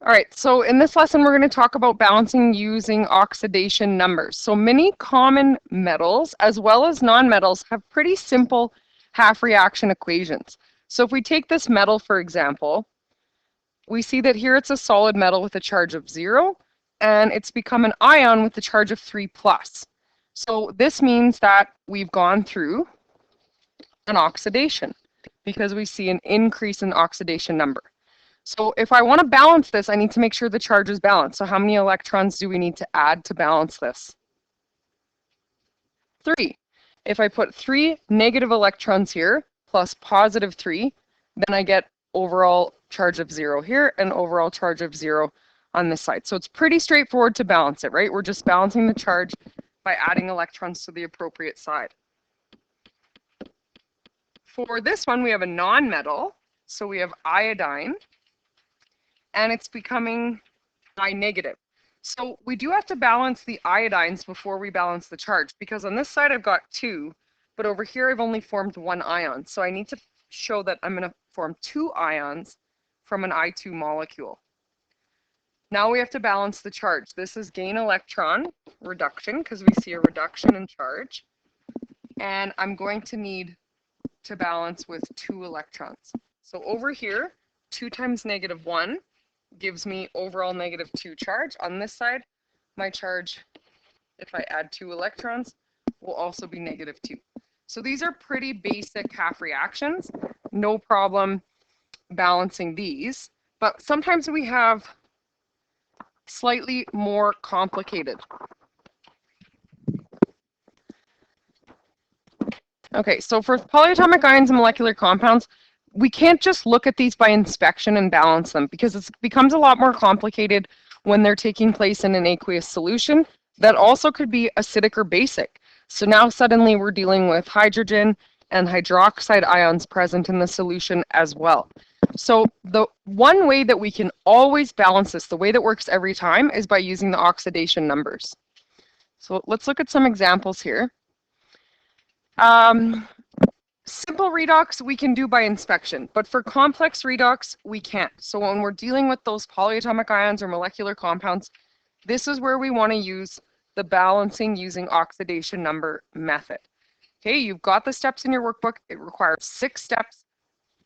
All right, so in this lesson, we're going to talk about balancing using oxidation numbers. So many common metals, as well as nonmetals, have pretty simple half reaction equations. So if we take this metal, for example, we see that here it's a solid metal with a charge of 0, and it's become an ion with a charge of 3+. So this means that we've gone through an oxidation because we see an increase in oxidation number. So if I want to balance this, I need to make sure the charge is balanced. So how many electrons do we need to add to balance this? 3. If I put 3 negative electrons here plus positive 3, then I get overall charge of 0 here and overall charge of 0 on this side. So it's pretty straightforward to balance it, right? We're just balancing the charge by adding electrons to the appropriate side. For this one, we have a nonmetal. So we have iodine, and it's becoming I negative. So we do have to balance the iodines before we balance the charge, because on this side I've got 2, but over here I've only formed 1 ion. So I need to show that I'm going to form 2 ions from an I2 molecule. Now we have to balance the charge. This is gain electron reduction, because we see a reduction in charge. And I'm going to need to balance with 2 electrons. So over here, 2 times -1 gives me overall -2 charge. On this side, my charge, if I add 2 electrons, will also be -2. So these are pretty basic half reactions. No problem balancing these, but sometimes we have slightly more complicated. Okay, so for polyatomic ions and molecular compounds, we can't just look at these by inspection and balance them, because it becomes a lot more complicated when they're taking place in an aqueous solution that also could be acidic or basic. So now suddenly we're dealing with hydrogen and hydroxide ions present in the solution as well. So the one way that we can always balance this, the way that works every time, is by using the oxidation numbers. So let's look at some examples here. Simple redox we can do by inspection, but for complex redox we can't. So when we're dealing with those polyatomic ions or molecular compounds, this is where we want to use the balancing using oxidation number method. Okay, you've got the steps in your workbook. It requires 6 steps.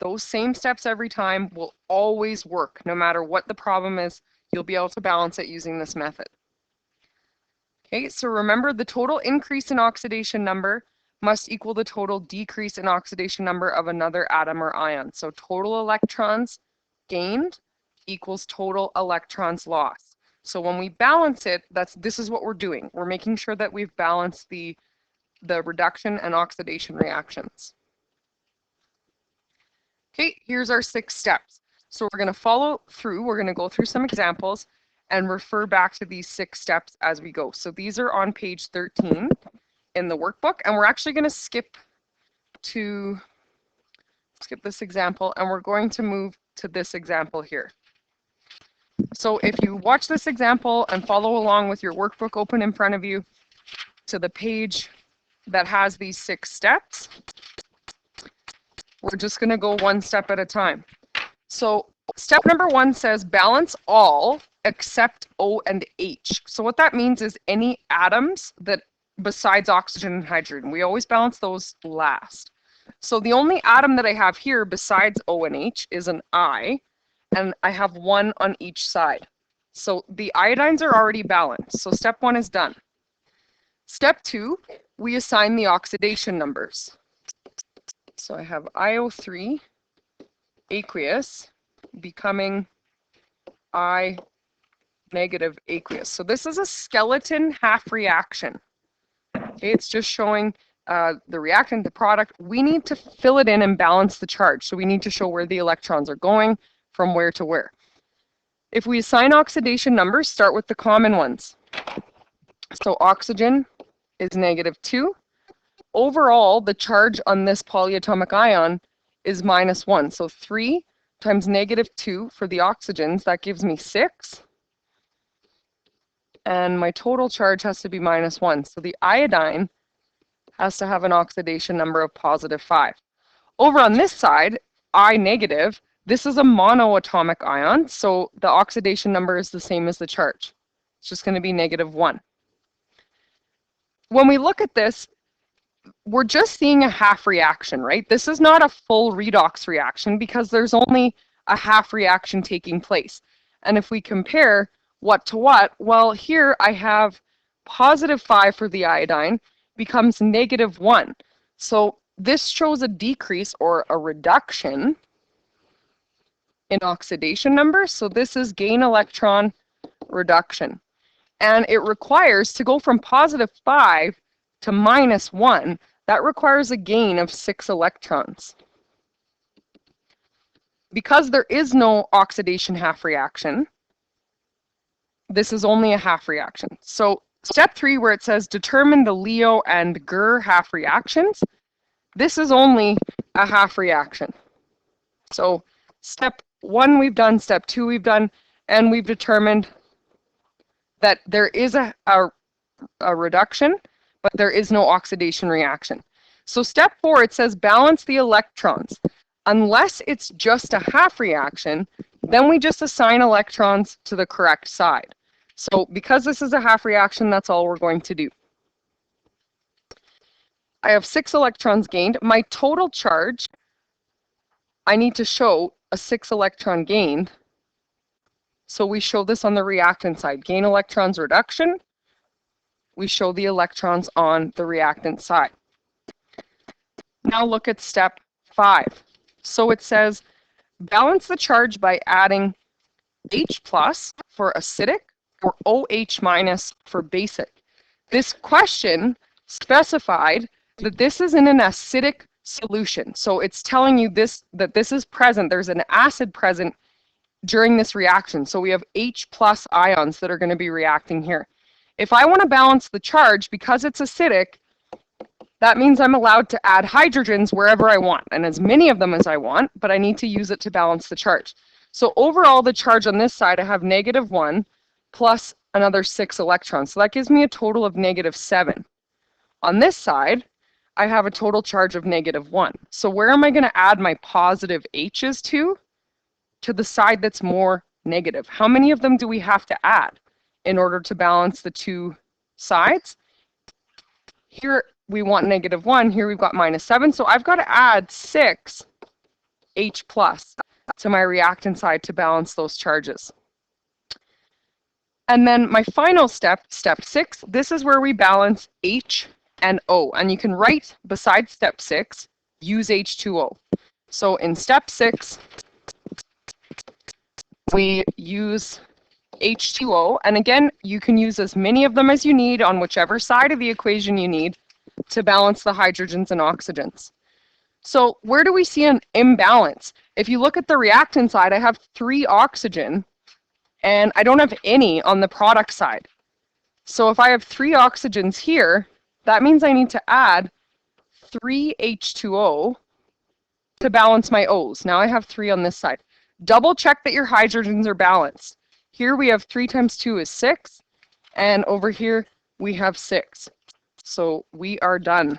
Those same steps every time will always work. No matter what the problem is, you'll be able to balance it using this method. Okay, so remember, the total increase in oxidation number must equal the total decrease in oxidation number of another atom or ion. So total electrons gained equals total electrons lost. So when we balance it, this is what we're doing. We're making sure that we've balanced the reduction and oxidation reactions. Okay, here's our 6 steps. So we're going to follow through. We're going to go through some examples and refer back to these 6 steps as we go. So these are on page 13 in the workbook, and we're actually going to skip this example, and we're going to move to this example here. So if you watch this example and follow along with your workbook open in front of you to the page that has these 6 steps, we're just going to go one step at a time. So step number 1 says balance all except O and H. So what that means is any atoms that besides oxygen and hydrogen. We always balance those last. So the only atom that I have here besides O and H is an I, and I have 1 on each side. So the iodines are already balanced. So step 1 is done. Step 2, we assign the oxidation numbers. So I have IO3 aqueous becoming I negative aqueous. So this is a skeleton half reaction. Okay, it's just showing the reactant, the product. We need to fill it in and balance the charge. So we need to show where the electrons are going from where to where. If we assign oxidation numbers, start with the common ones. So oxygen is -2. Overall, the charge on this polyatomic ion is -1. So 3 times -2 for the oxygens, that gives me 6. And my total charge has to be -1. So the iodine has to have an oxidation number of +5. Over on this side, I negative, This is a monoatomic ion, so the oxidation number is the same as the charge. It's just going to be -1. When we look at this, we're just seeing a half reaction, right? This is not a full redox reaction because there's only a half reaction taking place. And if we compare what to what, well, here I have +5 for the iodine becomes -1. So this shows a decrease or a reduction in oxidation number. So this is gain electron reduction. And it requires, to go from +5 to -1, that requires a gain of 6 electrons. Because there is no oxidation half reaction, this is only a half reaction. So step 3, where it says determine the Leo and Gur half reactions, this is only a half reaction. So step 1 we've done, step 2 we've done, and we've determined that there is a reduction, but there is no oxidation reaction. So step 4, it says balance the electrons. Unless it's just a half reaction, then we just assign electrons to the correct side. So because this is a half reaction, that's all we're going to do. I have 6 electrons gained. My total charge, I need to show a 6 electron gained. So we show this on the reactant side. Gain electrons reduction. We show the electrons on the reactant side. Now look at step 5. So it says balance the charge by adding H+ for acidic or OH- for basic. This question specified that this is in an acidic solution. So it's telling you that this is present. There's an acid present during this reaction. So we have H+ ions that are going to be reacting here. If I want to balance the charge, because it's acidic, that means I'm allowed to add hydrogens wherever I want, and as many of them as I want, but I need to use it to balance the charge. So overall, the charge on this side, I have -1 plus another 6 electrons. So that gives me a total of -7. On this side, I have a total charge of -1. So where am I going to add my positive H's to? To the side that's more negative. How many of them do we have to add in order to balance the two sides? Here we want -1, here we've got -7, so I've got to add 6 H+ to my reactant side to balance those charges. And then my final step, step 6, this is where we balance H and O. And you can write beside step 6, use H2O. So in step 6, we use H2O, and again, you can use as many of them as you need on whichever side of the equation you need to balance the hydrogens and oxygens. So where do we see an imbalance? If you look at the reactant side, I have 3 oxygen, and I don't have any on the product side. So if I have 3 oxygens here, that means I need to add 3 H2O to balance my O's. Now I have 3 on this side. Double check that your hydrogens are balanced. Here we have 3 times 2 is 6, and over here we have 6. So we are done.